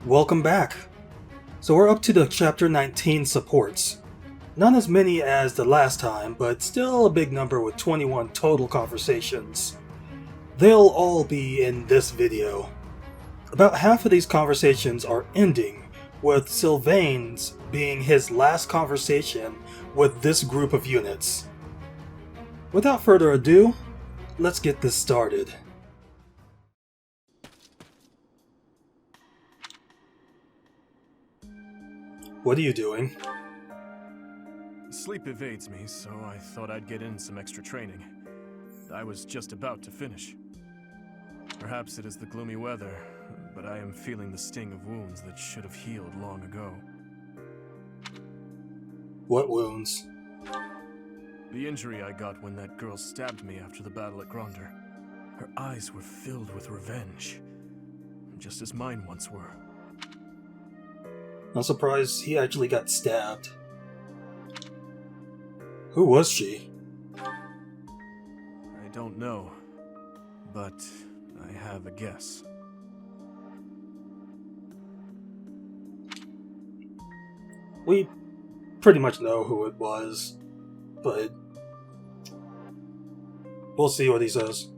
Welcome back. So we're up to the Chapter 19 supports. Not as many as the last time, but still a big number with 21 total conversations. They'll all be in this video. About half of these conversations are ending, with Sylvain's being his last conversation with this group of units. Without further ado, let's get this started. What are you doing? Sleep evades me, so I thought I'd get in some extra training. I was just about to finish. Perhaps it is the gloomy weather, but I am feeling the sting of wounds that should have healed long ago. What wounds? The injury I got when that girl stabbed me after the battle at Gronder. Her eyes were filled with revenge, just as mine once were. Not surprised he actually got stabbed. Who was she? I don't know, but I have a guess. We pretty much know who it was, but we'll see what he says.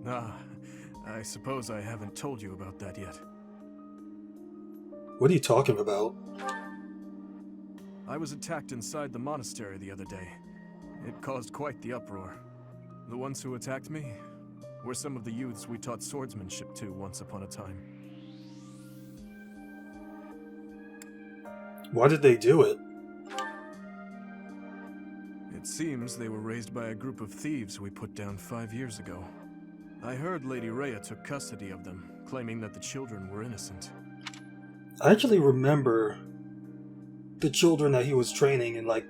I suppose I haven't told you about that yet. What are you talking about? I was attacked inside the monastery the other day. It caused quite the uproar. The ones who attacked me were some of the youths we taught swordsmanship to once upon a time. Why did they do it? It seems they were raised by a group of thieves we put down 5 years ago. I heard Lady Rhea took custody of them, claiming that the children were innocent. I actually remember the children that he was training in, I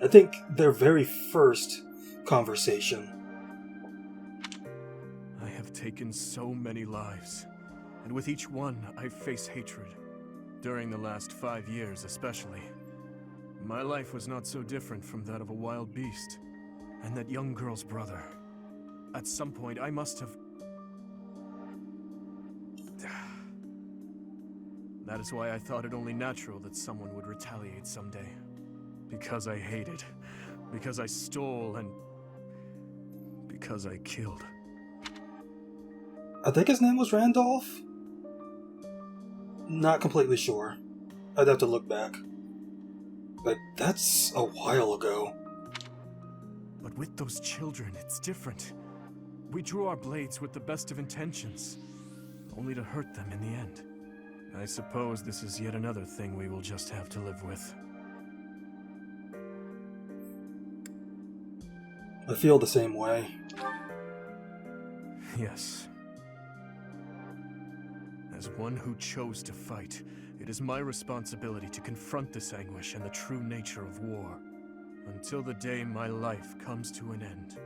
think their very first conversation. I have taken so many lives, and with each one I face hatred. During the last 5 years especially. My life was not so different from that of a wild beast, and that young girl's brother. At some point I must have... That is why I thought it only natural that someone would retaliate someday. Because I hated, because I stole, and because I killed. I think his name was Randolph? Not completely sure. I'd have to look back. But that's a while ago. But with those children, it's different. We drew our blades with the best of intentions, only to hurt them in the end. I suppose this is yet another thing we will just have to live with. I feel the same way. Yes. As one who chose to fight, it is my responsibility to confront this anguish and the true nature of war, until the day my life comes to an end.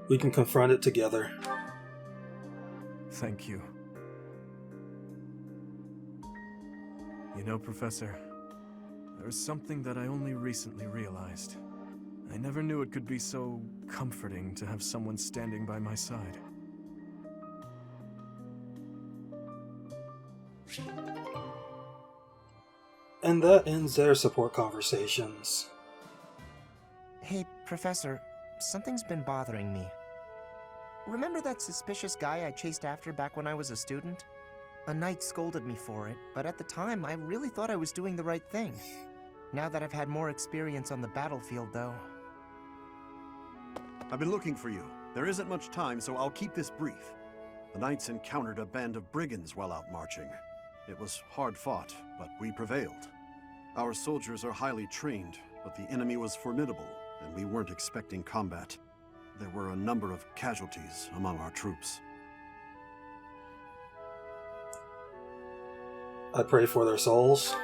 We can confront it together. Thank you. You know, Professor, there's something that I only recently realized. I never knew it could be so comforting to have someone standing by my side. And that ends their support conversations. Hey, Professor, something's been bothering me. Remember that suspicious guy I chased after back when I was a student? A knight scolded me for it, but at the time I really thought I was doing the right thing. Now that I've had more experience on the battlefield, though... I've been looking for you. There isn't much time, so I'll keep this brief. The knights encountered a band of brigands while out marching. It was hard fought, but we prevailed. Our soldiers are highly trained, but the enemy was formidable, and we weren't expecting combat. There were a number of casualties among our troops. I pray for their souls.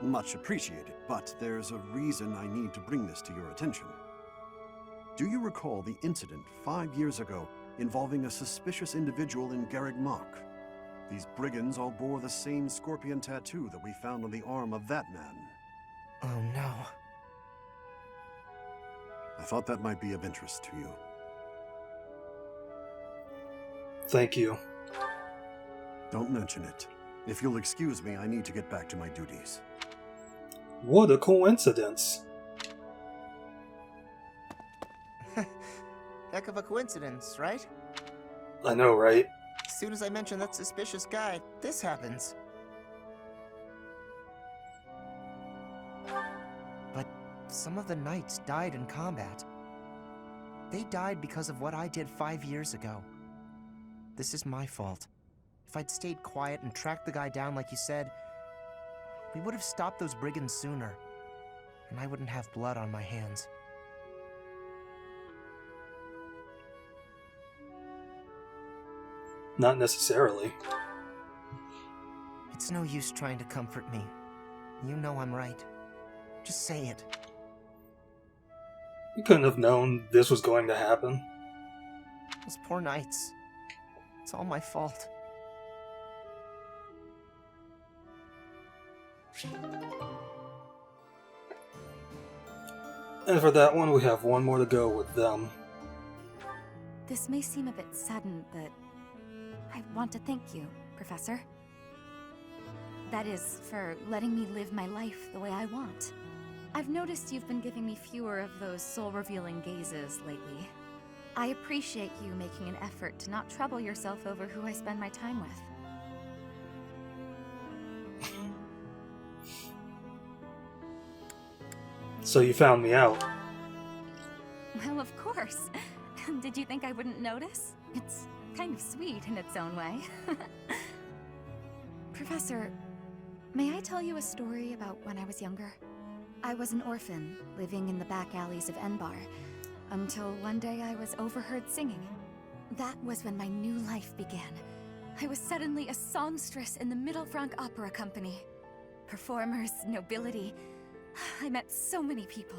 Much appreciated, but there's a reason I need to bring this to your attention. Do you recall the incident 5 years ago involving a suspicious individual in Garreg Mach? These brigands all bore the same scorpion tattoo that we found on the arm of that man. Oh no. I thought that might be of interest to you. Thank you. Don't mention it. If you'll excuse me, I need to get back to my duties. What a coincidence. Heck of a coincidence, right? I know, right? As soon as I mention that suspicious guy, this happens. But some of the knights died in combat. They died because of what I did 5 years ago. This is my fault. If I'd stayed quiet and tracked the guy down like you said, we would have stopped those brigands sooner, and I wouldn't have blood on my hands. Not necessarily. It's no use trying to comfort me. You know I'm right. Just say it. You couldn't have known this was going to happen. Those poor knights. It's all my fault. And for that one, we have one more to go with them. This may seem a bit sudden, but I want to thank you, Professor. That is, for letting me live my life the way I want. I've noticed you've been giving me fewer of those soul-revealing gazes lately. I appreciate you making an effort to not trouble yourself over who I spend my time with. So you found me out. Well, of course. Did you think I wouldn't notice? It's kind of sweet in its own way. Professor, may I tell you a story about when I was younger? I was an orphan, living in the back alleys of Enbar, until one day I was overheard singing. That was when my new life began. I was suddenly a songstress in the Middle Franc Opera Company. Performers, nobility. I met so many people.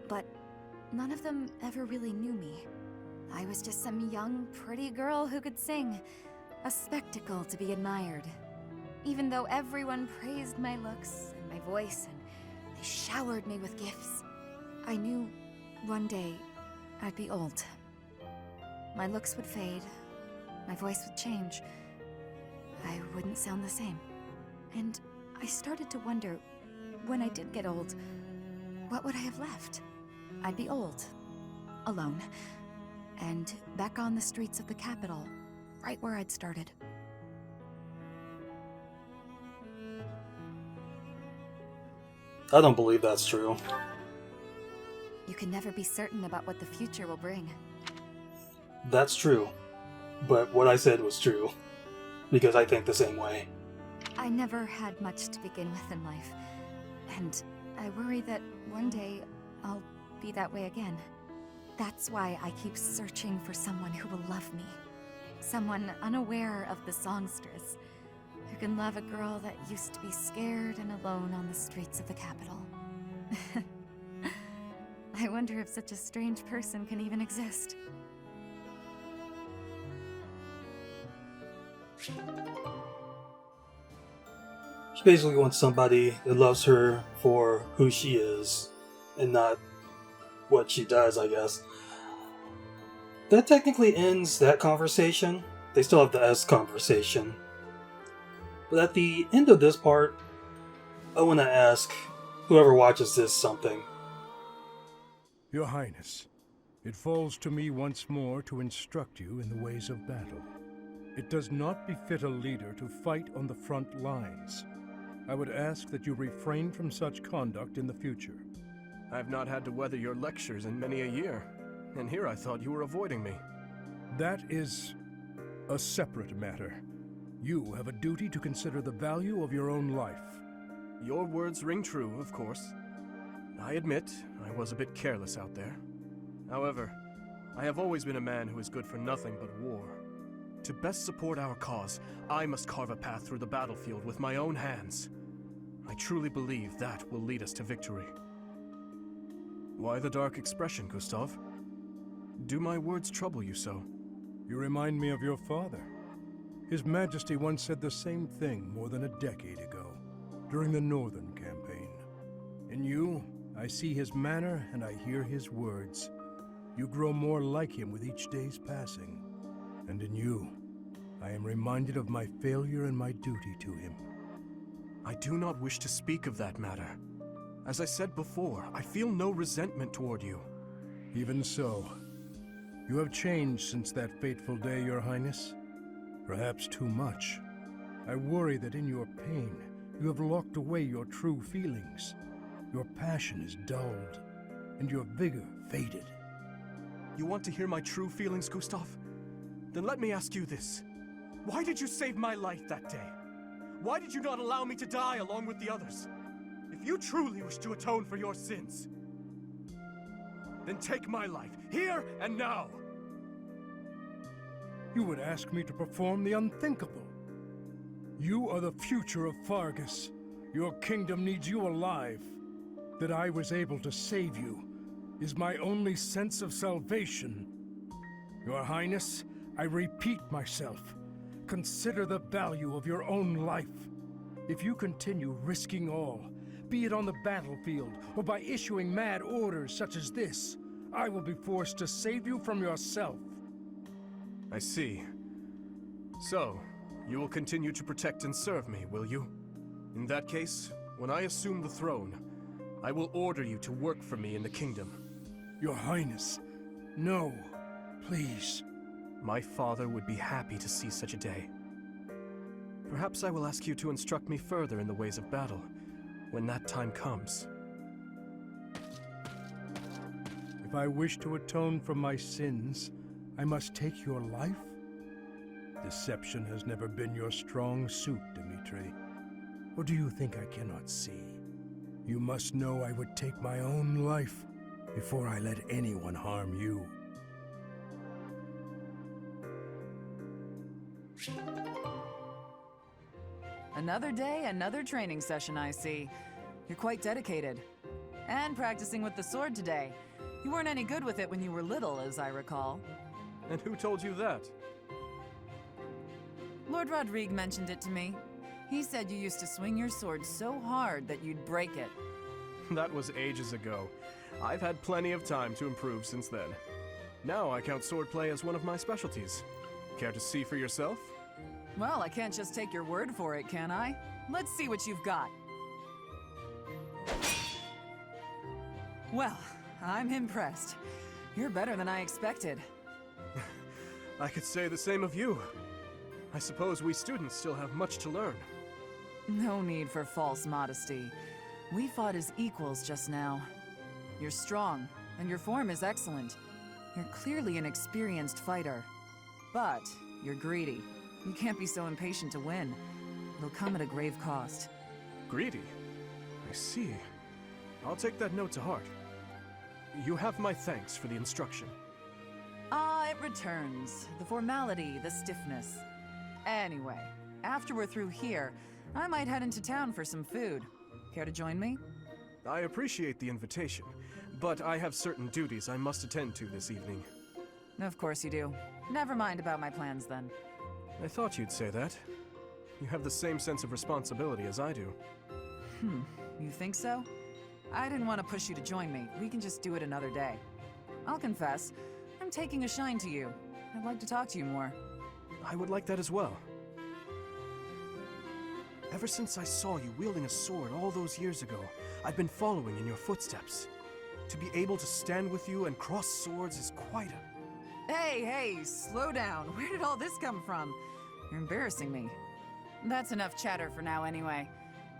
But none of them ever really knew me. I was just some young, pretty girl who could sing. A spectacle to be admired. Even though everyone praised my looks and my voice, and they showered me with gifts, I knew one day I'd be old. My looks would fade, my voice would change. I wouldn't sound the same. And I started to wonder, when I did get old, what would I have left? I'd be old, alone, and back on the streets of the capital, right where I'd started. I don't believe that's true. You can never be certain about what the future will bring. That's true. But what I said was true. Because I think the same way. I never had much to begin with in life, and I worry that one day I'll be that way again. That's why I keep searching for someone who will love me. Someone unaware of the songstress, who can love a girl that used to be scared and alone on the streets of the capital. I wonder if such a strange person can even exist. She basically wants somebody that loves her for who she is, and not what she does, I guess. That technically ends that conversation. They still have the S conversation. But at the end of this part, I want to ask whoever watches this something. Your Highness, it falls to me once more to instruct you in the ways of battle. It does not befit a leader to fight on the front lines. I would ask that you refrain from such conduct in the future. I've not had to weather your lectures in many a year, and here I thought you were avoiding me. That is a separate matter. You have a duty to consider the value of your own life. Your words ring true, of course. I admit, I was a bit careless out there. However, I have always been a man who is good for nothing but war. To best support our cause, I must carve a path through the battlefield with my own hands. I truly believe that will lead us to victory. Why the dark expression, Gustav? Do my words trouble you so? You remind me of your father. His Majesty once said the same thing more than a decade ago, during the Northern Campaign. In you, I see his manner and I hear his words. You grow more like him with each day's passing. And in you, I am reminded of my failure and my duty to him. I do not wish to speak of that matter. As I said before, I feel no resentment toward you. Even so, you have changed since that fateful day, Your Highness. Perhaps too much. I worry that in your pain, you have locked away your true feelings. Your passion is dulled, and your vigor faded. You want to hear my true feelings, Gustav? Then let me ask you this. Why did you save my life that day? Why did you not allow me to die along with the others? If you truly wish to atone for your sins, then take my life, here and now! You would ask me to perform the unthinkable. You are the future of Fargus. Your kingdom needs you alive. That I was able to save you is my only sense of salvation. Your Highness, I repeat myself. Consider the value of your own life. If you continue risking all, be it on the battlefield or by issuing mad orders such as this, I will be forced to save you from yourself. I see. So, you will continue to protect and serve me, will you? In that case, when I assume the throne, I will order you to work for me in the kingdom. Your Highness, no, please. My father would be happy to see such a day. Perhaps I will ask you to instruct me further in the ways of battle, when that time comes. If I wish to atone for my sins, I must take your life? Deception has never been your strong suit, Dimitri. Or do you think I cannot see? You must know I would take my own life before I let anyone harm you. Another day, another training session, I see. You're quite dedicated. And practicing with the sword today. You weren't any good with it when you were little, as I recall. And who told you that? Lord Rodrigue mentioned it to me. He said you used to swing your sword so hard that you'd break it. That was ages ago. I've had plenty of time to improve since then. Now I count swordplay as one of my specialties. Care to see for yourself? Well, I can't just take your word for it, can I? Let's see what you've got. Well, I'm impressed. You're better than I expected. I could say the same of you. I suppose we students still have much to learn. No need for false modesty. We fought as equals just now. You're strong, and your form is excellent. You're clearly an experienced fighter. But you're greedy. You can't be so impatient to win. It'll come at a grave cost. Greedy? I see. I'll take that note to heart. You have my thanks for the instruction. Ah, it returns. The formality, the stiffness. Anyway, after we're through here, I might head into town for some food. Care to join me? I appreciate the invitation, but I have certain duties I must attend to this evening. Of course you do. Never mind about my plans then. I thought you'd say that. You have the same sense of responsibility as I do. You think so? I didn't want to push you to join me. We can just do it another day. I'll confess, I'm taking a shine to you. I'd like to talk to you more. I would like that as well. Ever since I saw you wielding a sword all those years ago, I've been following in your footsteps. To be able to stand with you and cross swords is quite a... Hey, slow down. Where did all this come from? You're embarrassing me. That's enough chatter for now anyway.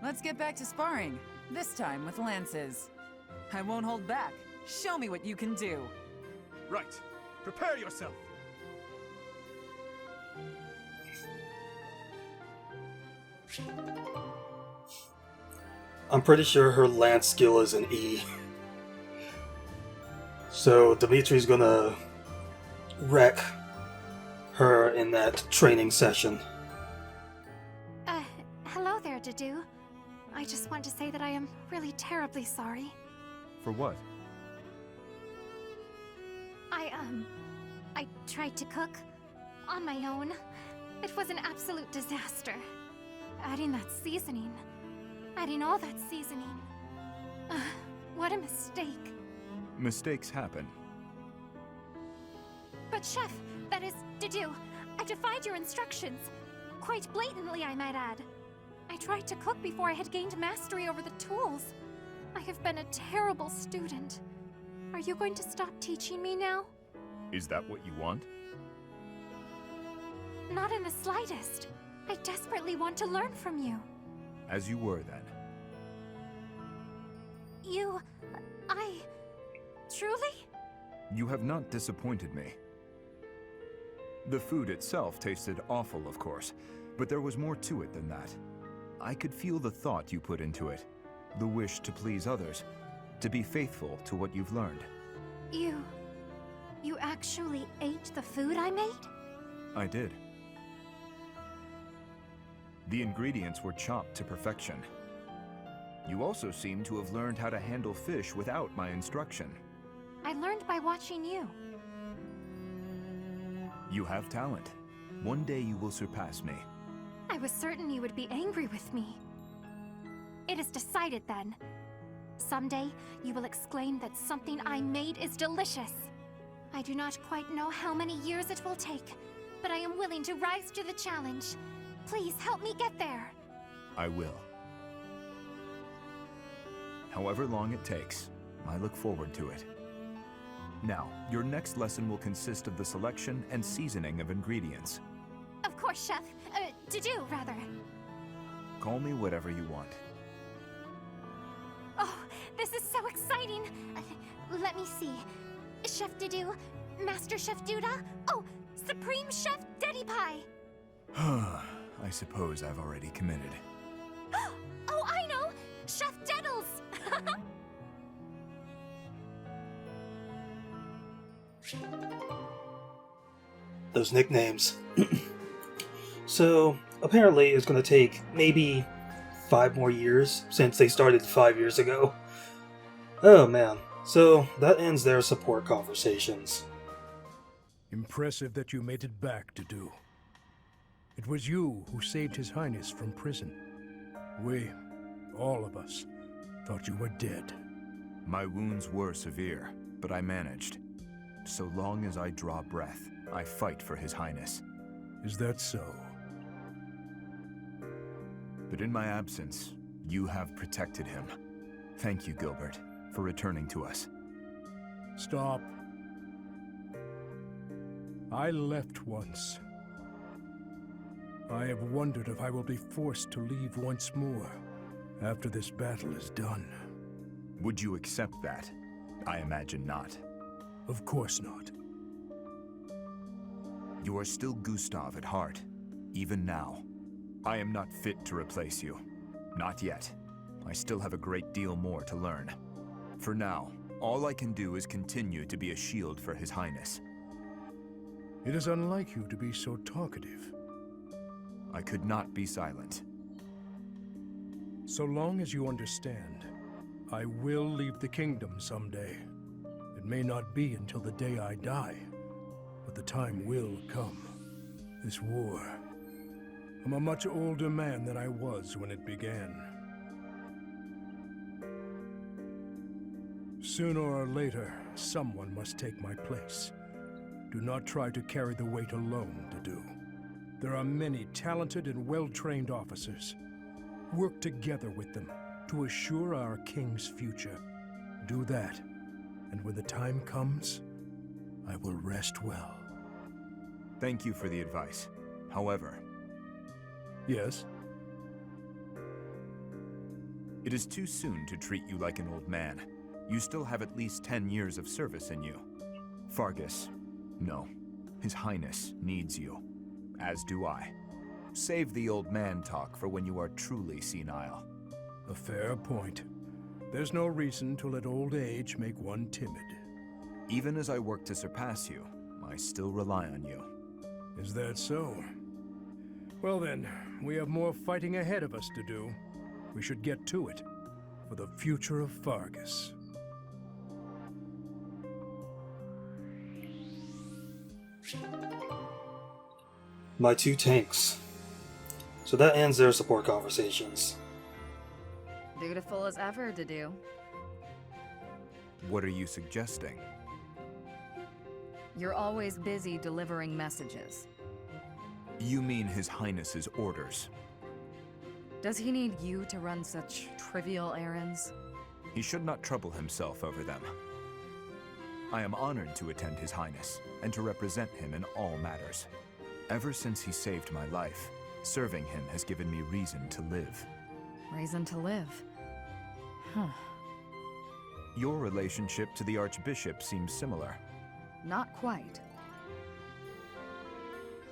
Let's get back to sparring. This time with lances. I won't hold back. Show me what you can do. Right. Prepare yourself. I'm pretty sure her lance skill is an E. So Dimitri's gonna wreck her in that training session. Hello there, Dedue. I just want to say that I am really terribly sorry. For what? I tried to cook on my own. It was an absolute disaster. Adding all that seasoning. What a mistake. Mistakes happen. But Chef, that is, Dedue, I defied your instructions. Quite blatantly, I might add. I tried to cook before I had gained mastery over the tools. I have been a terrible student. Are you going to stop teaching me now? Is that what you want? Not in the slightest. I desperately want to learn from you. As you were then. Truly? You have not disappointed me. The food itself tasted awful, of course, but there was more to it than that. I could feel the thought you put into it, the wish to please others, to be faithful to what you've learned. You actually ate the food I made? I did. The ingredients were chopped to perfection. You also seem to have learned how to handle fish without my instruction. I learned by watching you. You have talent. One day you will surpass me. I was certain you would be angry with me. It is decided then. Someday, you will exclaim that something I made is delicious. I do not quite know how many years it will take, but I am willing to rise to the challenge. Please help me get there. I will. However long it takes, I look forward to it. Now, your next lesson will consist of the selection and seasoning of ingredients. Of course, Chef. Dedue, rather. Call me whatever you want. Oh, this is so exciting. Let me see. Chef Dedue, Master Chef Duda, oh, Supreme Chef Deddy Pie. I suppose I've already committed. Oh, I know! Chef Deddles! Those nicknames. So, apparently it's going to take maybe 5 more years since they started 5 years ago. Oh man. So, that ends their support conversations. Impressive that you made it back, Dedue. It was you who saved His Highness from prison. We, all of us, thought you were dead. My wounds were severe, but I managed. So long as I draw breath, I fight for His Highness. Is that so? But in my absence, you have protected him. Thank you, Gilbert, for returning to us. Stop. I left once. I have wondered if I will be forced to leave once more after this battle is done. Would you accept that? I imagine not. Of course not. You are still Gustav at heart, even now. I am not fit to replace you. Not yet. I still have a great deal more to learn. For now, all I can do is continue to be a shield for His Highness. It is unlike you to be so talkative. I could not be silent. So long as you understand, I will leave the kingdom someday. It may not be until the day I die, but the time will come. This war. I'm a much older man than I was when it began. Sooner or later, someone must take my place. Do not try to carry the weight alone, Dedue. There are many talented and well-trained officers. Work together with them to assure our king's future. Do that, and when the time comes, I will rest well. Thank you for the advice. However... Yes? It is too soon to treat you like an old man. You still have at least 10 years of service in you. Fargus, no. His Highness needs you. As do I. Save the old man talk for when you are truly senile. A fair point. There's no reason to let old age make one timid. Even as I work to surpass you, I still rely on you. Is that so? Well then, we have more fighting ahead of us to do. We should get to it, for the future of Fargus. My 2 tanks. So that ends their support conversations. Dutiful as ever, Dedue. What are you suggesting? You're always busy delivering messages. You mean His Highness's orders. Does he need you to run such trivial errands? He should not trouble himself over them. I am honored to attend His Highness, and to represent him in all matters. Ever since he saved my life, serving him has given me reason to live. Reason to live? Huh. Your relationship to the Archbishop seems similar. Not quite.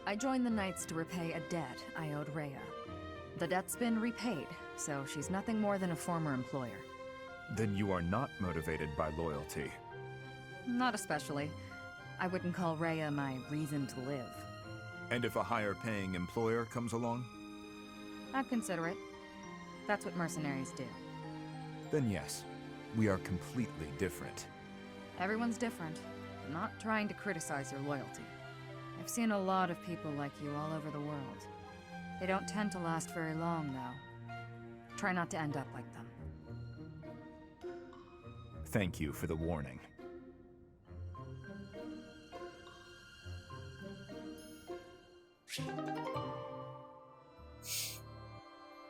I joined the Knights to repay a debt I owed Rhea. The debt's been repaid, so she's nothing more than a former employer. Then you are not motivated by loyalty. Not especially. I wouldn't call Rhea my reason to live. And if a higher-paying employer comes along? I'd consider it. That's what mercenaries do. Then yes, we are completely different. Everyone's different. I'm not trying to criticize your loyalty. I've seen a lot of people like you all over the world. They don't tend to last very long, though. Try not to end up like them. Thank you for the warning.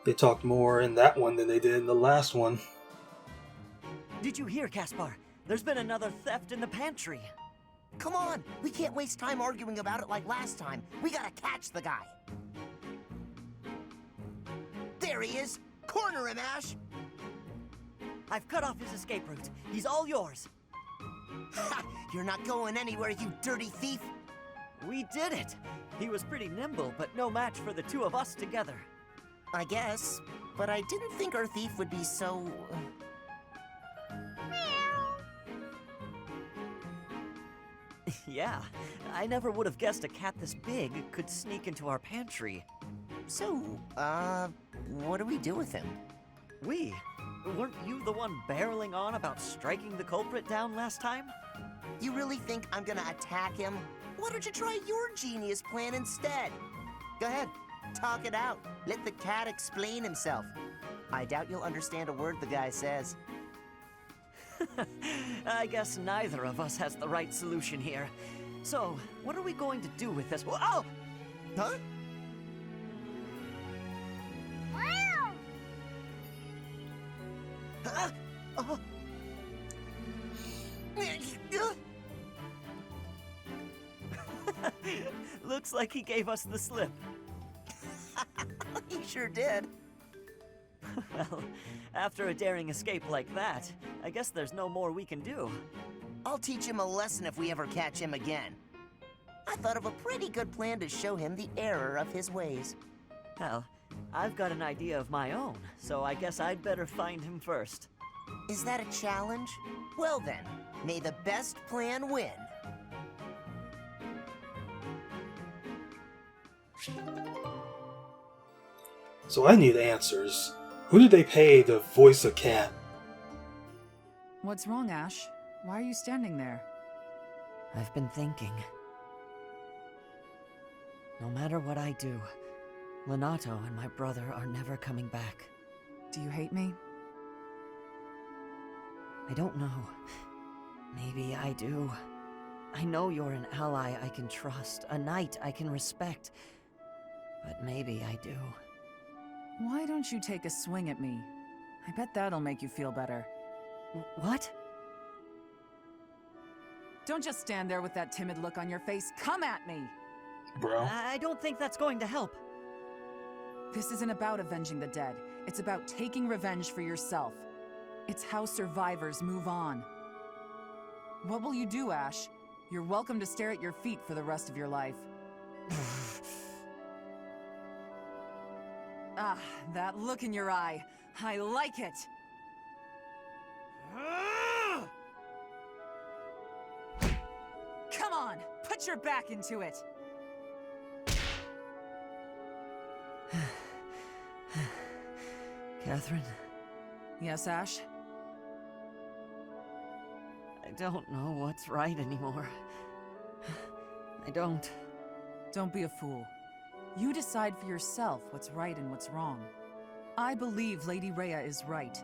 They talked more in that one than they did in the last one. Did you hear, Caspar? There's been another theft in the pantry. Come on, we can't waste time arguing about it like last time. We gotta catch the guy. There he is! Corner him, Ashe! I've cut off his escape route. He's all yours. Ha! You're not going anywhere, you dirty thief! We did it! He was pretty nimble, but no match for the two of us together. I guess, but I didn't think our thief would be so... Yeah, I never would have guessed a cat this big could sneak into our pantry. So, what do we do with him? We? Weren't you the one barreling on about striking the culprit down last time? You really think I'm gonna attack him? Why don't you try your genius plan instead? Go ahead, talk it out. Let the cat explain himself. I doubt you'll understand a word the guy says. I guess neither of us has the right solution here. So, what are we going to do with this? Oh! Huh? Oh. Looks like he gave us the slip. He sure did. Well, after a daring escape like that, I guess there's no more we can do. I'll teach him a lesson if we ever catch him again. I thought of a pretty good plan to show him the error of his ways. Hell, I've got an idea of my own, so I guess I'd better find him first. Is that a challenge? Well then, may the best plan win. So I need answers. Who did they pay to voice a cat? What's wrong, Ashe? Why are you standing there? I've been thinking. No matter what I do, Lonato and my brother are never coming back. Do you hate me? I don't know. Maybe I do. I know you're an ally I can trust, a knight I can respect. But maybe I do. Why don't you take a swing at me? I bet that'll make you feel better. What? Don't just stand there with that timid look on your face. Come at me! Bro. I don't think that's going to help. This isn't about avenging the dead. It's about taking revenge for yourself. It's how survivors move on. What will you do, Ashe? You're welcome to stare at your feet for the rest of your life. Ah, that look in your eye. I like it! Come on, put your back into it! Catherine? Yes, Ashe? I don't know what's right anymore. I don't. Don't be a fool. You decide for yourself what's right and what's wrong. I believe Lady Rhea is right,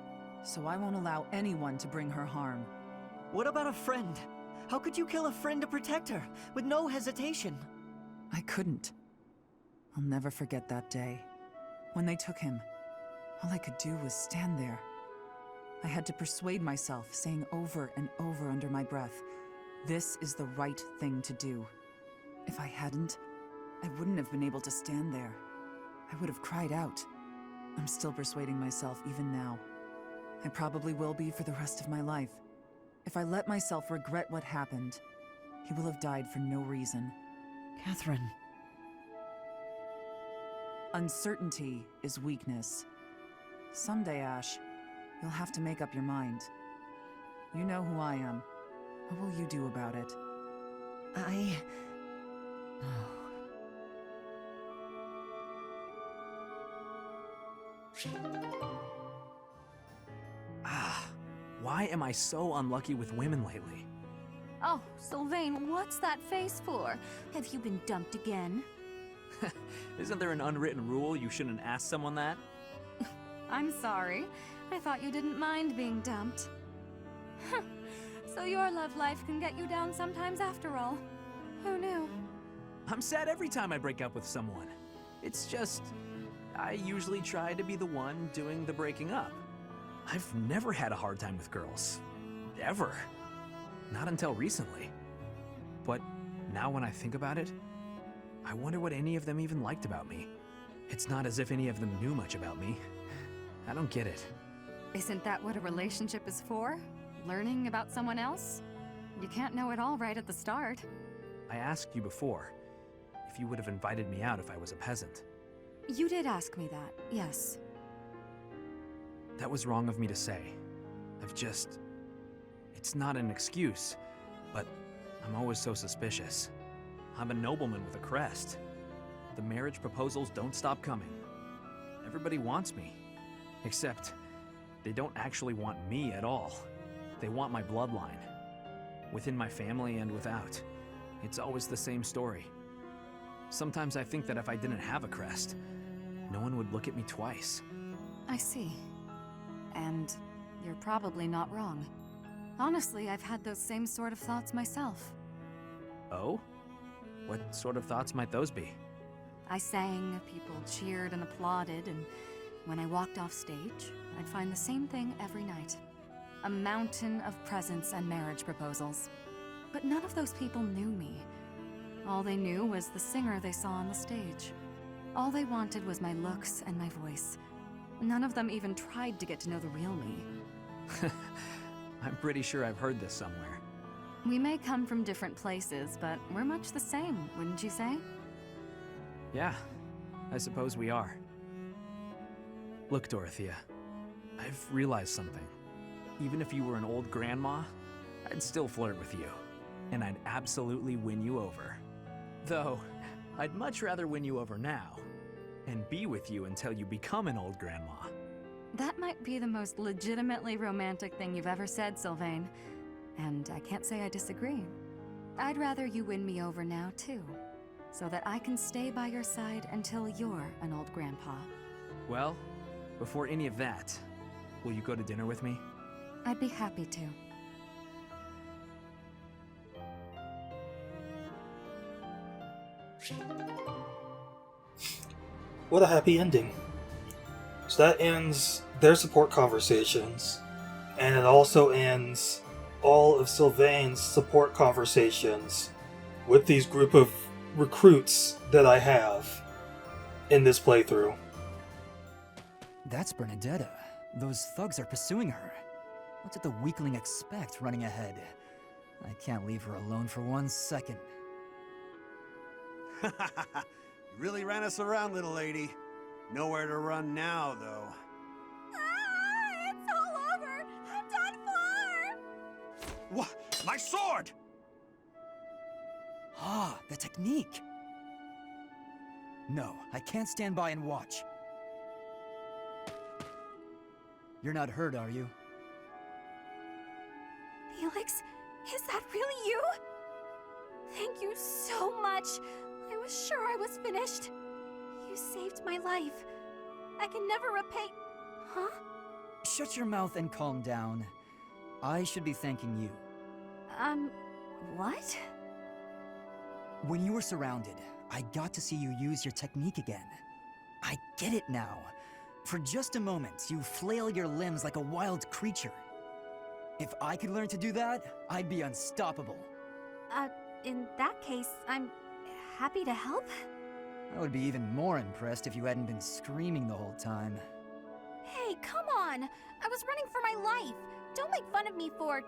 so I won't allow anyone to bring her harm. What about a friend? How could you kill a friend to protect her, with no hesitation? I couldn't. I'll never forget that day. When they took him, all I could do was stand there. I had to persuade myself, saying over and over under my breath, this is the right thing to do. If I hadn't, I wouldn't have been able to stand there. I would have cried out. I'm still persuading myself even now. I probably will be for the rest of my life. If I let myself regret what happened, he will have died for no reason. Catherine. Uncertainty is weakness. Someday, Ashe, you'll have to make up your mind. You know who I am. What will you do about it? Why am I so unlucky with women lately? Oh, Sylvain, what's that face for? Have you been dumped again? Isn't there an unwritten rule you shouldn't ask someone that? I'm sorry. I thought you didn't mind being dumped. So your love life can get you down sometimes after all. Who knew? I'm sad every time I break up with someone. It's just, I usually try to be the one doing the breaking up. I've never had a hard time with girls. Ever. Not until recently. But now when I think about it, I wonder what any of them even liked about me. It's not as if any of them knew much about me. I don't get it. Isn't that what a relationship is for? Learning about someone else? You can't know it all right at the start. I asked you before if you would have invited me out if I was a peasant. You did ask me that, yes. That was wrong of me to say. It's not an excuse, but I'm always so suspicious. I'm a nobleman with a crest. The marriage proposals don't stop coming. Everybody wants me, except they don't actually want me at all. They want my bloodline. Within my family and without. It's always the same story. Sometimes I think that if I didn't have a crest, no one would look at me twice. I see. And you're probably not wrong. Honestly, I've had those same sort of thoughts myself. Oh? What sort of thoughts might those be? I sang, people cheered and applauded, and when I walked off stage, I'd find the same thing every night. A mountain of presents and marriage proposals. But none of those people knew me. All they knew was the singer they saw on the stage. All they wanted was my looks and my voice. None of them even tried to get to know the real me. I'm pretty sure I've heard this somewhere. We may come from different places, but we're much the same, wouldn't you say? Yeah, I suppose we are. Look, Dorothea, I've realized something. Even if you were an old grandma, I'd still flirt with you. And I'd absolutely win you over. Though, I'd much rather win you over now, and be with you until you become an old grandma. That might be the most legitimately romantic thing you've ever said, Sylvain. And I can't say I disagree. I'd rather you win me over now, too. So that I can stay by your side until you're an old grandpa. Well, before any of that, will you go to dinner with me? I'd be happy to. What a happy ending. So that ends their support conversations, and it also ends all of Sylvain's support conversations with these group of recruits that I have in this playthrough. That's Bernadetta. Those thugs are pursuing her. What did the weakling expect running ahead? I can't leave her alone for 1 second. You really ran us around, little lady. Nowhere to run now, though. Ah, it's all over! I'm done for! What? My sword! Ah, the technique! No, I can't stand by and watch. You're not hurt, are you? Felix, is that really you? Thank you so much. I was sure I was finished. You saved my life. I can never repay... Huh? Shut your mouth and calm down. I should be thanking you. What? When you were surrounded, I got to see you use your technique again. I get it now. For just a moment, you flail your limbs like a wild creature. If I could learn to do that, I'd be unstoppable. In that case, I'm happy to help. I would be even more impressed if you hadn't been screaming the whole time. Hey, come on! I was running for my life! Don't make fun of me for...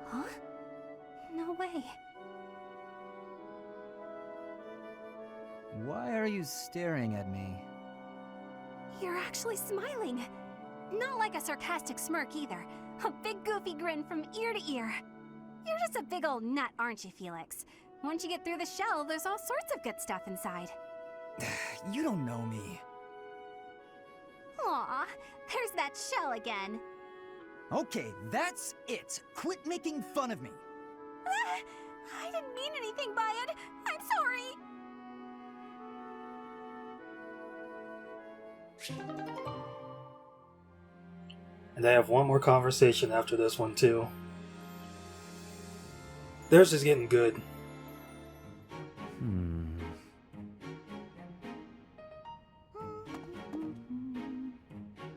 Huh? No way. Why are you staring at me? You're actually smiling. Not like a sarcastic smirk either. A big goofy grin from ear to ear. You're just a big old nut, aren't you, Felix? Once you get through the shell, there's all sorts of good stuff inside. You don't know me. Aw, there's that shell again. Okay, that's it. Quit making fun of me. I didn't mean anything by it. I'm sorry. And I have one more conversation after this one, too. Theirs is getting good.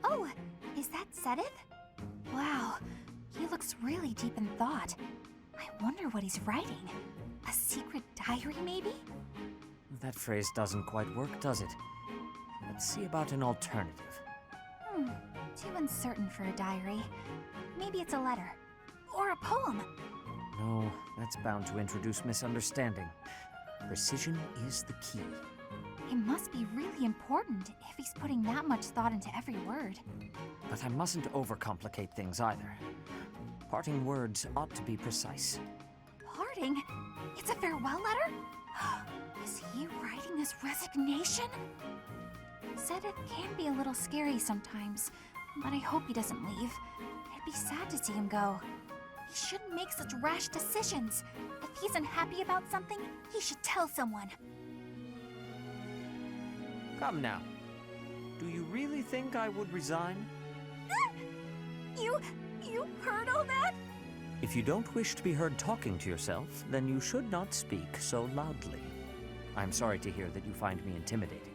Oh, is that Seteth? Wow, he looks really deep in thought. I wonder what he's writing. A secret diary, maybe? That phrase doesn't quite work, does it? Let's see about an alternative. Too uncertain for a diary. Maybe it's a letter. Or a poem. No, that's bound to introduce misunderstanding. Precision is the key. It must be really important if he's putting that much thought into every word. But I mustn't overcomplicate things either. Parting words ought to be precise. Parting? It's a farewell letter? Is he writing his resignation? Seteth can be a little scary sometimes, but I hope he doesn't leave. It'd be sad to see him go. He shouldn't make such rash decisions. If he's unhappy about something, he should tell someone. Come now. Do you really think I would resign? You heard all that? If you don't wish to be heard talking to yourself, then you should not speak so loudly. I'm sorry to hear that you find me intimidating.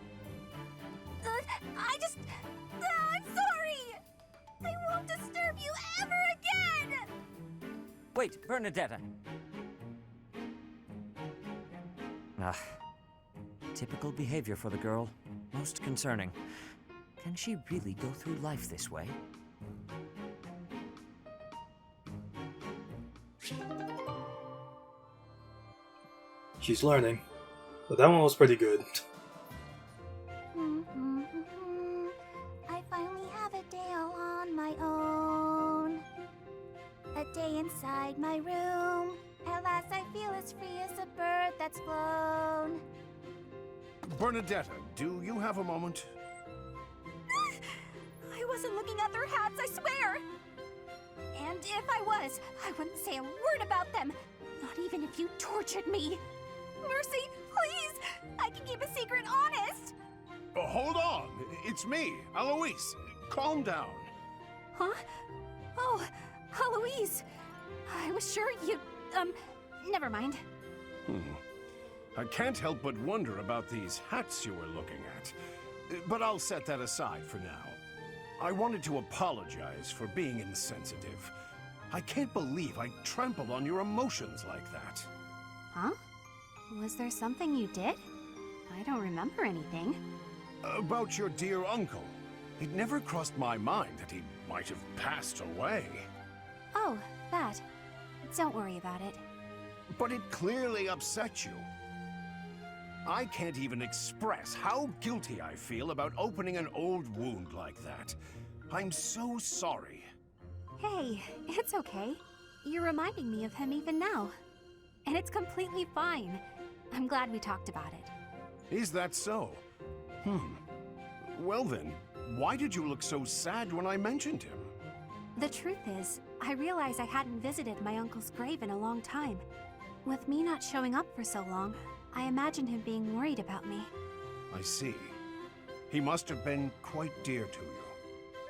I'm sorry! I won't disturb you ever again! Wait, Bernadetta! Typical behavior for the girl. Most concerning. Can she really go through life this way? She's learning. But that one was pretty good. I finally have a day all on my own. A day inside my room. At last I feel as free as a bird that's flown. Bernadetta, do you have a moment? I wasn't looking at their hats, I swear! And if I was, I wouldn't say a word about them. Not even if you tortured me. Mercy, please! I can keep a secret honest! Hold on! It's me, Alois. Calm down. Huh? Oh, Alois. I was sure you... never mind. I can't help but wonder about these hats you were looking at. But I'll set that aside for now. I wanted to apologize for being insensitive. I can't believe I trampled on your emotions like that. Huh? Was there something you did? I don't remember anything. About your dear uncle. It never crossed my mind that he might have passed away. Oh, that. Don't worry about it. But it clearly upset you. I can't even express how guilty I feel about opening an old wound like that. I'm so sorry. Hey, it's okay. You're reminding me of him even now. And it's completely fine. I'm glad we talked about it. Is that so? Well then, why did you look so sad when I mentioned him? The truth is, I realized I hadn't visited my uncle's grave in a long time. With me not showing up for so long, I imagined him being worried about me. I see. He must have been quite dear to you.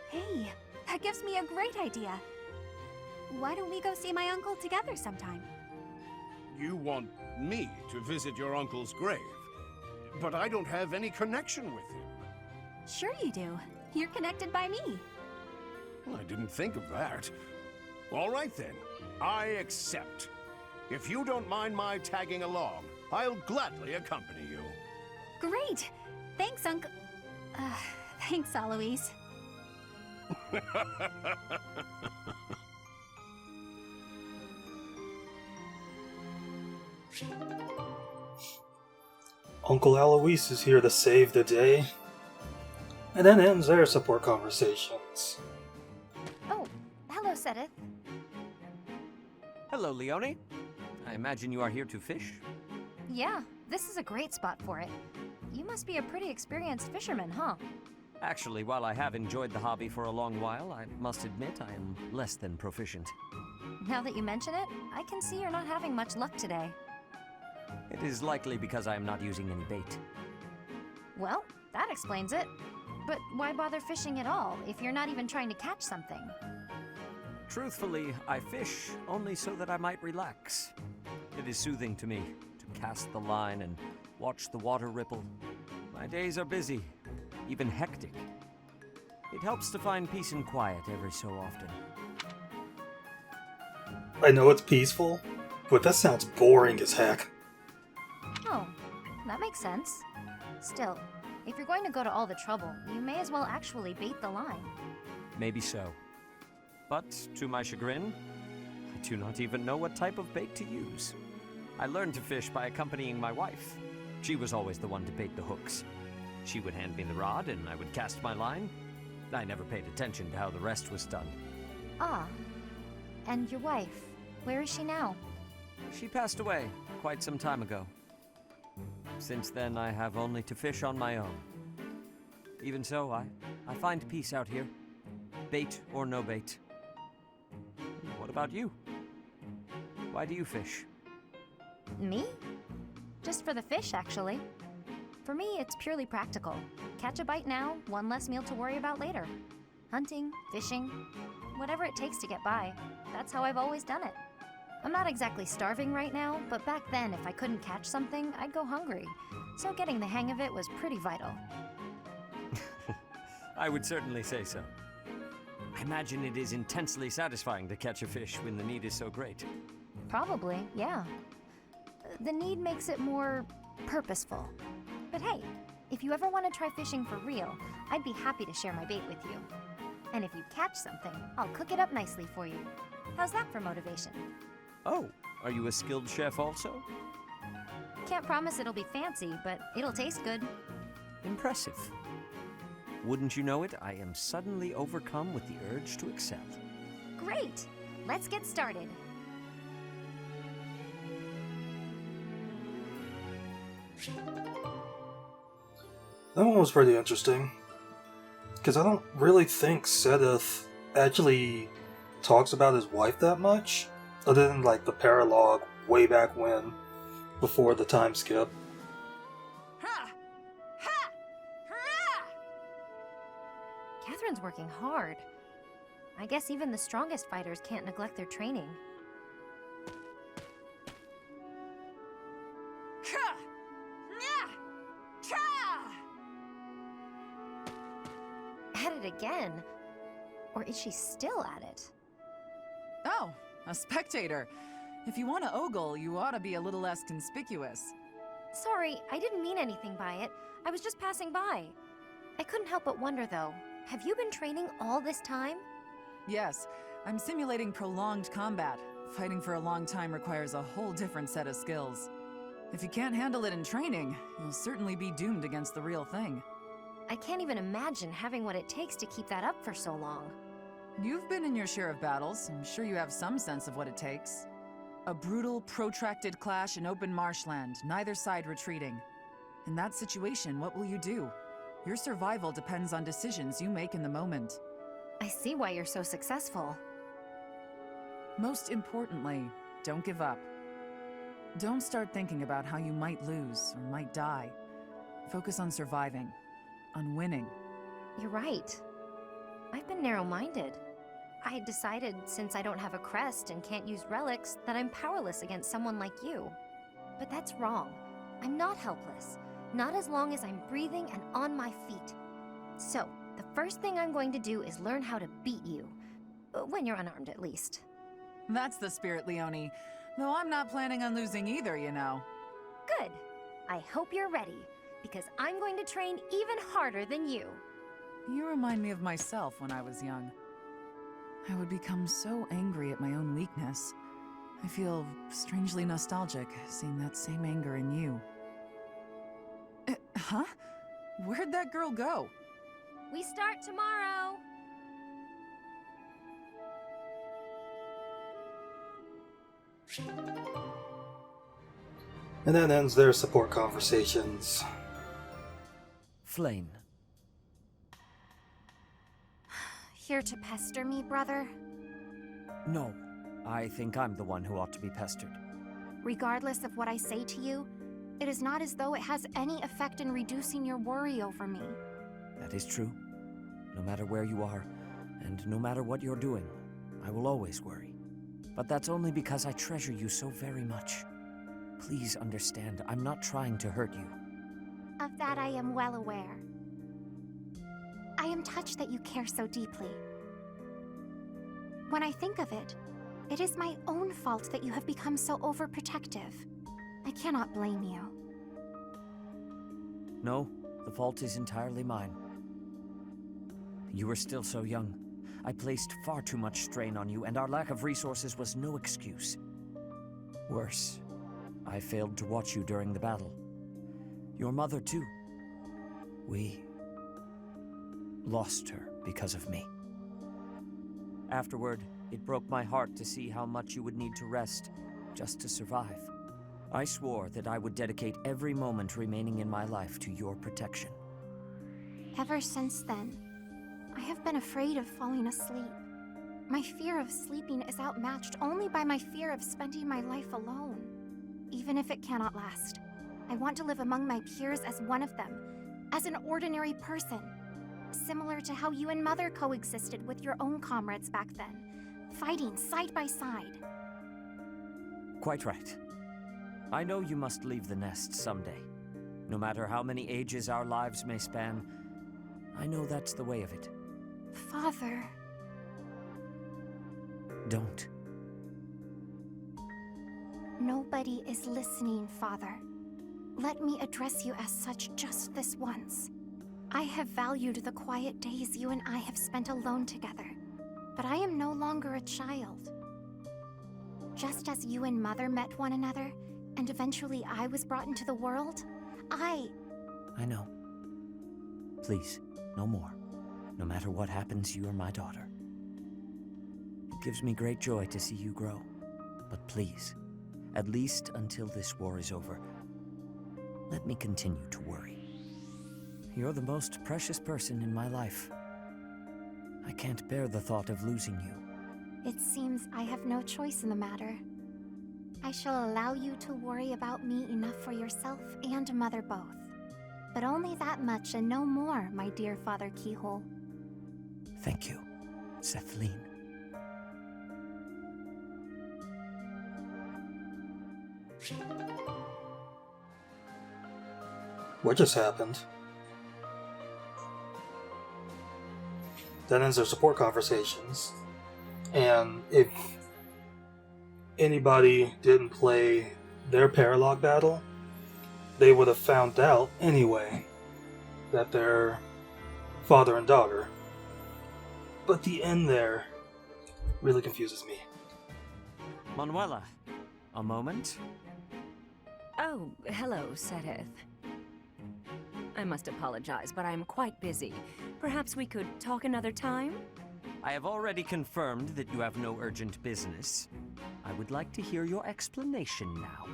Hey, that gives me a great idea. Why don't we go see my uncle together sometime? You want me to visit your uncle's grave, but I don't have any connection with him. Sure you do. You're connected by me. Well, I didn't think of that. All right then, I accept. If you don't mind my tagging along, I'll gladly accompany you. Great! Thanks, Uncle... thanks, Alois. Uncle Alois is here to save the day. And then ends their support conversations. Oh, hello, Seteth. Hello, Leone. I imagine you are here to fish? Yeah, this is a great spot for it. You must be a pretty experienced fisherman, huh? Actually, while I have enjoyed the hobby for a long while, I must admit I am less than proficient. Now that you mention it, I can see you're not having much luck today. It is likely because I am not using any bait. Well, that explains it. But why bother fishing at all, if you're not even trying to catch something? Truthfully, I fish only so that I might relax. It is soothing to me to cast the line and watch the water ripple. My days are busy, even hectic. It helps to find peace and quiet every so often. I know it's peaceful, but that sounds boring as heck. Oh, that makes sense. Still, if you're going to go to all the trouble, you may as well actually bait the line. Maybe so. But, to my chagrin, I do not even know what type of bait to use. I learned to fish by accompanying my wife. She was always the one to bait the hooks. She would hand me the rod and I would cast my line. I never paid attention to how the rest was done. Ah. And your wife, where is she now? She passed away quite some time ago. Since then, I have only to fish on my own. Even so, I find peace out here. Bait or no bait. What about you? Why do you fish? Me? Just for the fish, actually. For me, it's purely practical. Catch a bite now, one less meal to worry about later. Hunting, fishing, whatever it takes to get by. That's how I've always done it. I'm not exactly starving right now, but back then if I couldn't catch something, I'd go hungry. So getting the hang of it was pretty vital. I would certainly say so. I imagine it is intensely satisfying to catch a fish when the need is so great. Probably, yeah. The need makes it more purposeful. But hey, if you ever want to try fishing for real, I'd be happy to share my bait with you. And if you catch something, I'll cook it up nicely for you. How's that for motivation? Oh, are you a skilled chef also? Can't promise it'll be fancy, but it'll taste good. Impressive. Wouldn't you know it, I am suddenly overcome with the urge to excel. Great! Let's get started. That one was pretty interesting. Because I don't really think Seteth actually talks about his wife that much. Other than, like, the paralogue way back when, before the time skip. Ha! Ha! Ha! Catherine's working hard. I guess even the strongest fighters can't neglect their training. Ha! Nya! Cha! At it again. Or is she still at it? Oh, a spectator. If you want to ogle, you ought to be a little less conspicuous. Sorry, I didn't mean anything by it. I was just passing by. I couldn't help but wonder, though. Have you been training all this time? Yes, I'm simulating prolonged combat. Fighting for a long time requires a whole different set of skills. If you can't handle it in training, you'll certainly be doomed against the real thing. I can't even imagine having what it takes to keep that up for so long. You've been in your share of battles. I'm sure you have some sense of what it takes. A brutal, protracted clash in open marshland, neither side retreating. In that situation, what will you do? Your survival depends on decisions you make in the moment. I see why you're so successful. Most importantly, don't give up. Don't start thinking about how you might lose or might die. Focus on surviving, on winning. You're right. I've been narrow-minded. I had decided, since I don't have a crest and can't use relics, that I'm powerless against someone like you. But that's wrong. I'm not helpless. Not as long as I'm breathing and on my feet. So, the first thing I'm going to do is learn how to beat you. When you're unarmed, at least. That's the spirit, Leonie. Though I'm not planning on losing either, you know. Good. I hope you're ready, because I'm going to train even harder than you. You remind me of myself when I was young. I would become so angry at my own weakness. I feel strangely nostalgic, seeing that same anger in you. Huh? Where'd that girl go? We start tomorrow! And that ends their support conversations. Flayn. Here to pester me, brother? No, I think I'm the one who ought to be pestered. Regardless of what I say to you, it is not as though it has any effect in reducing your worry over me. That is true. No matter where you are, and no matter what you're doing, I will always worry. But that's only because I treasure you so very much. Please understand, I'm not trying to hurt you. Of that I am well aware. I am touched that you care so deeply. When I think of it, it is my own fault that you have become so overprotective. I cannot blame you. No, the fault is entirely mine. You were still so young. I placed far too much strain on you, and our lack of resources was no excuse. Worse, I failed to watch you during the battle. Your mother, too. We lost her because of me. Afterward, it broke my heart to see how much you would need to rest just to survive. I swore that I would dedicate every moment remaining in my life to your protection. Ever since then, I have been afraid of falling asleep. My fear of sleeping is outmatched only by my fear of spending my life alone. Even if it cannot last, I want to live among my peers as one of them, as an ordinary person. Similar to how you and Mother coexisted with your own comrades back then, fighting side by side. Quite right. I know you must leave the nest someday. No matter how many ages our lives may span, I know that's the way of it. Father... Don't. Nobody is listening, Father. Let me address you as such just this once. I have valued the quiet days you and I have spent alone together, but I am no longer a child. Just as you and Mother met one another, and eventually I was brought into the world, I know. Please, no more. No matter what happens, you are my daughter. It gives me great joy to see you grow. But please, at least until this war is over, let me continue to worry. You're the most precious person in my life. I can't bear the thought of losing you. It seems I have no choice in the matter. I shall allow you to worry about me enough for yourself and Mother both. But only that much and no more, my dear Father Keyhole. Thank you, Seteth. What just happened? That ends their support conversations. And if anybody didn't play their paralog battle, they would have found out anyway that they're father and daughter. But the end there really confuses me. Manuela, a moment? Oh, hello, Seteth. I must apologize, but I'm quite busy. Perhaps we could talk another time? I have already confirmed that you have no urgent business. I would like to hear your explanation now.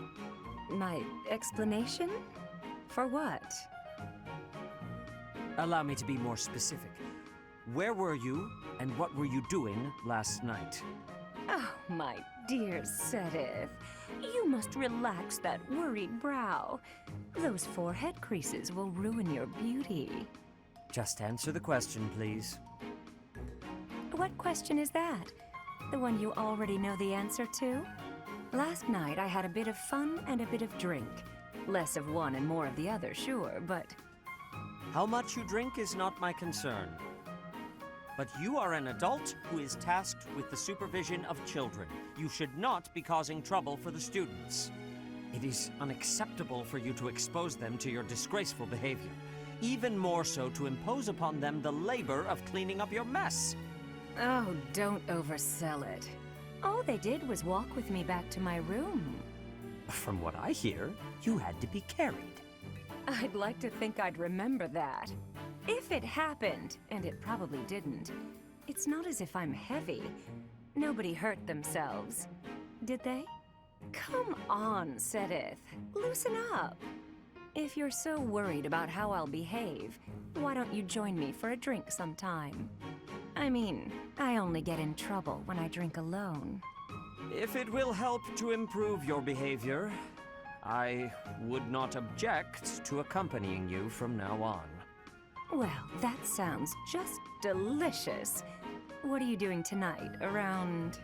My explanation? For what? Allow me to be more specific. Where were you, and what were you doing last night? Oh, my dear Seteth. You must relax that worried brow. Those forehead creases will ruin your beauty. Just answer the question, please. What question is that? The one you already know the answer to? Last night I had a bit of fun and a bit of drink. Less of one and more of the other, sure, but... How much you drink is not my concern. But you are an adult who is tasked with the supervision of children. You should not be causing trouble for the students. It is unacceptable for you to expose them to your disgraceful behavior. Even more so to impose upon them the labor of cleaning up your mess. Oh, don't oversell it. All they did was walk with me back to my room. From what I hear, you had to be carried. I'd like to think I'd remember that. If it happened, and it probably didn't, it's not as if I'm heavy. Nobody hurt themselves. Did they? Come on, Seteth. Loosen up. If you're so worried about how I'll behave, why don't you join me for a drink sometime? I mean, I only get in trouble when I drink alone. If it will help to improve your behavior, I would not object to accompanying you from now on. Well, that sounds just delicious. What are you doing tonight, around...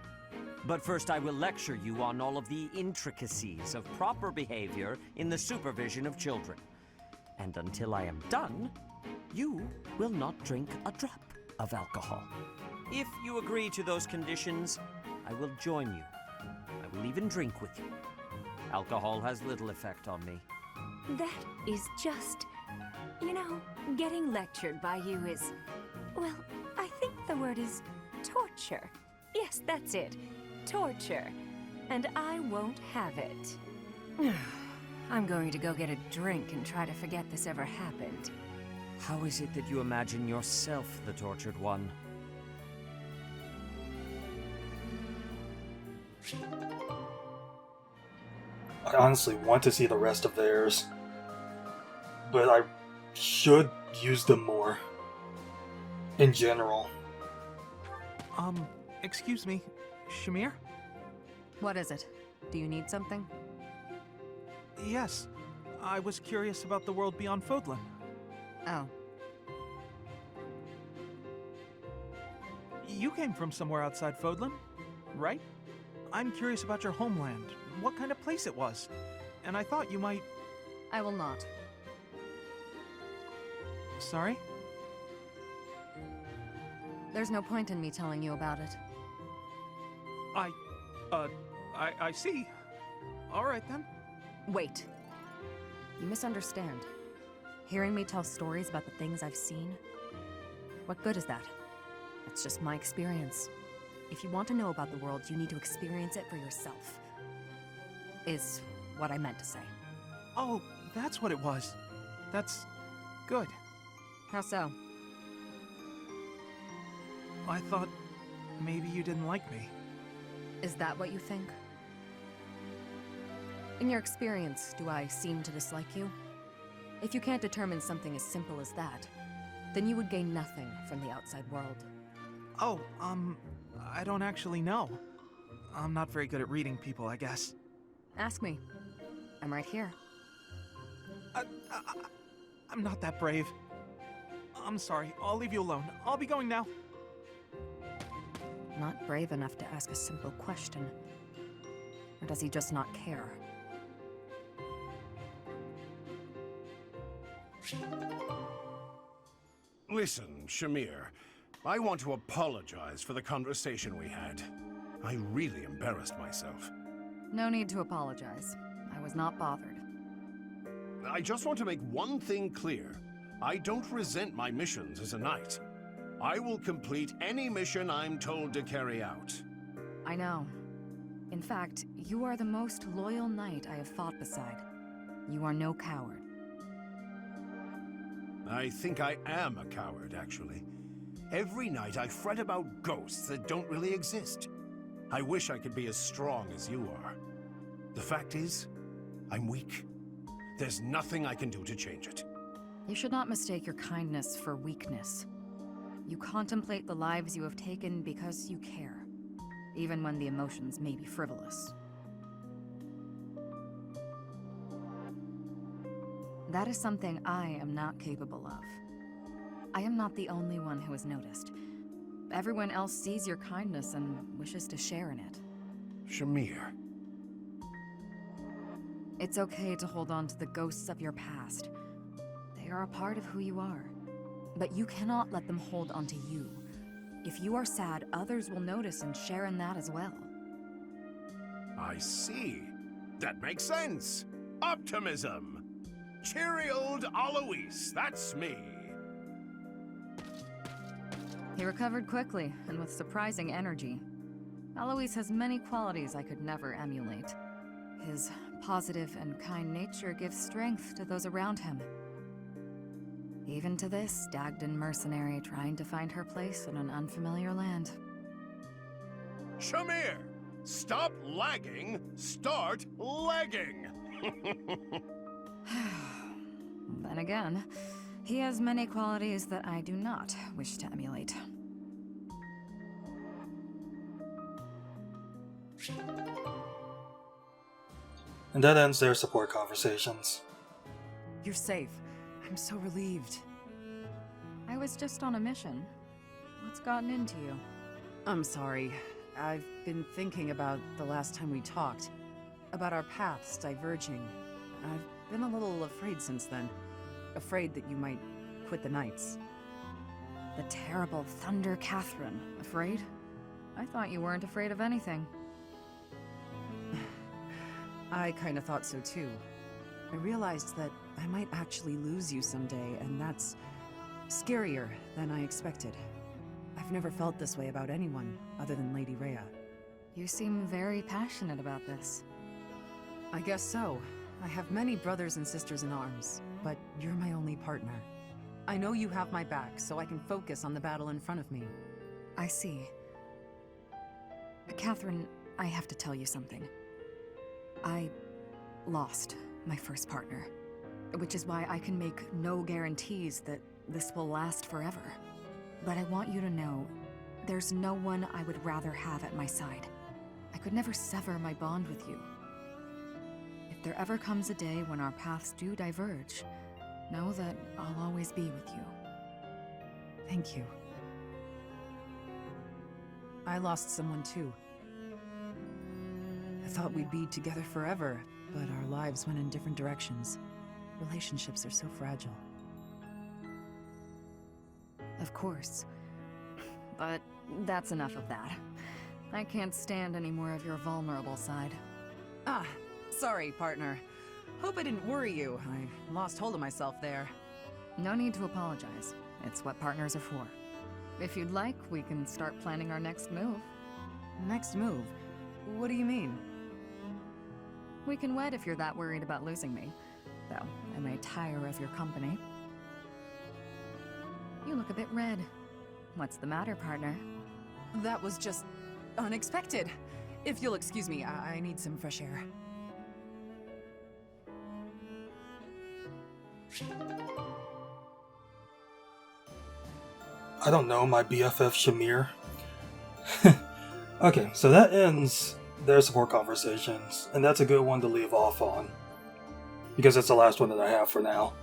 But first I will lecture you on all of the intricacies of proper behavior in the supervision of children. And until I am done, you will not drink a drop of alcohol. If you agree to those conditions, I will join you. I will even drink with you. Alcohol has little effect on me. That is just... You know, getting lectured by you is... Well, I think the word is torture. Yes, that's it. Torture. And I won't have it. I'm going to go get a drink and try to forget this ever happened. How is it that you imagine yourself the tortured one? I honestly want to see the rest of theirs, but I should use them more. In general. Excuse me, Shamir? What is it? Do you need something? Yes. I was curious about the world beyond Fodlan. Oh. You came from somewhere outside Fodlan, right? I'm curious about your homeland, what kind of place it was. And I thought you might... I will not. Sorry? There's no point in me telling you about it. I see. All right, then. Wait. You misunderstand. Hearing me tell stories about the things I've seen? What good is that? It's just my experience. If you want to know about the world, you need to experience it for yourself. Is what I meant to say. Oh, that's what it was. That's... good. How so? I thought maybe you didn't like me. Is that what you think? In your experience, do I seem to dislike you? If you can't determine something as simple as that, then you would gain nothing from the outside world. Oh, I don't actually know. I'm not very good at reading people, I guess. Ask me. I'm right here. I'm not that brave. I'm sorry, I'll leave you alone. I'll be going now. Not brave enough to ask a simple question. Or does he just not care? Listen, Shamir. I want to apologize for the conversation we had. I really embarrassed myself. No need to apologize. I was not bothered. I just want to make one thing clear. I don't resent my missions as a knight. I will complete any mission I'm told to carry out. I know. In fact, you are the most loyal knight I have fought beside. You are no coward. I think I am a coward, actually. Every night I fret about ghosts that don't really exist. I wish I could be as strong as you are. The fact is, I'm weak. There's nothing I can do to change it. You should not mistake your kindness for weakness. You contemplate the lives you have taken because you care, even when the emotions may be frivolous. That is something I am not capable of. I am not the only one who has noticed. everyone else sees your kindness and wishes to share in it. Shamir. It's okay to hold on to the ghosts of your past. They are a part of who you are. But you cannot let them hold onto you. If you are sad, others will notice and share in that as well. I see. That makes sense. Optimism. Cheery old Alois, that's me. He recovered quickly and with surprising energy. Alois has many qualities I could never emulate. His positive and kind nature gives strength to those around him. Even to this Dagdan mercenary trying to find her place in an unfamiliar land. Shamir! Stop lagging, start lagging! Then again, he has many qualities that I do not wish to emulate. And that ends their support conversations. You're safe. I'm so relieved. I was just on a mission. What's gotten into you? I'm sorry. I've been thinking about the last time we talked. About our paths diverging. I've been a little afraid since then. Afraid that you might quit the Knights. The terrible Thunder Catherine. Afraid? I thought you weren't afraid of anything. I kinda thought so too. I realized that I might actually lose you someday, and that's scarier than I expected. I've never felt this way about anyone other than Lady Rhea. You seem very passionate about this. I guess so. I have many brothers and sisters in arms, but you're my only partner. I know you have my back, so I can focus on the battle in front of me. I see. Catherine, I have to tell you something. I lost my first partner, which is why I can make no guarantees that this will last forever. But I want you to know, there's no one I would rather have at my side. I could never sever my bond with you. If there ever comes a day when our paths do diverge, know that I'll always be with you. Thank you. I lost someone too. I thought we'd be together forever, but our lives went in different directions. Relationships are so fragile. Of course. But that's enough of that. I can't stand any more of your vulnerable side. Ah, sorry, partner. Hope I didn't worry you. I lost hold of myself there. No need to apologize. It's what partners are for. If you'd like, we can start planning our next move. Next move? What do you mean? We can wed if you're that worried about losing me. Though, I may tire of your company. You look a bit red. What's the matter, partner? That was just unexpected. If you'll excuse me, I need some fresh air. I don't know, my BFF Shamir. Okay, so that ends their support conversations, and that's a good one to leave off on, because it's the last one that I have for now.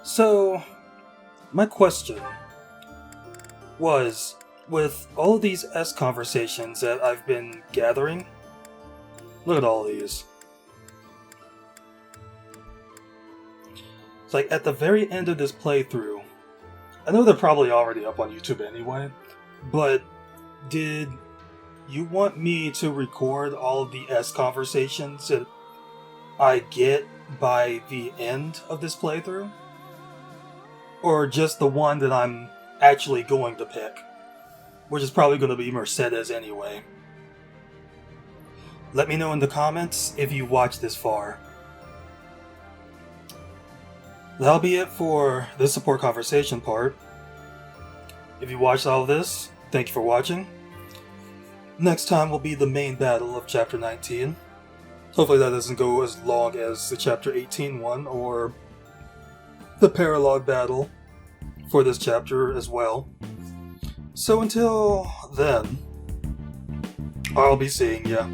So, my question was, with all of these S conversations that I've been gathering, look at all these. It's like, at the very end of this playthrough, I know they're probably already up on YouTube anyway, but did you want me to record all of the S conversations that I get by the end of this playthrough? Or just the one that I'm actually going to pick? Which is probably going to be Mercedes anyway. Let me know in the comments if you watched this far. That'll be it for this support conversation part. If you watched all of this, thank you for watching. Next time will be the main battle of Chapter 19. Hopefully that doesn't go as long as the Chapter 18 one, or the paralogue battle for this chapter as well. So until then, I'll be seeing ya.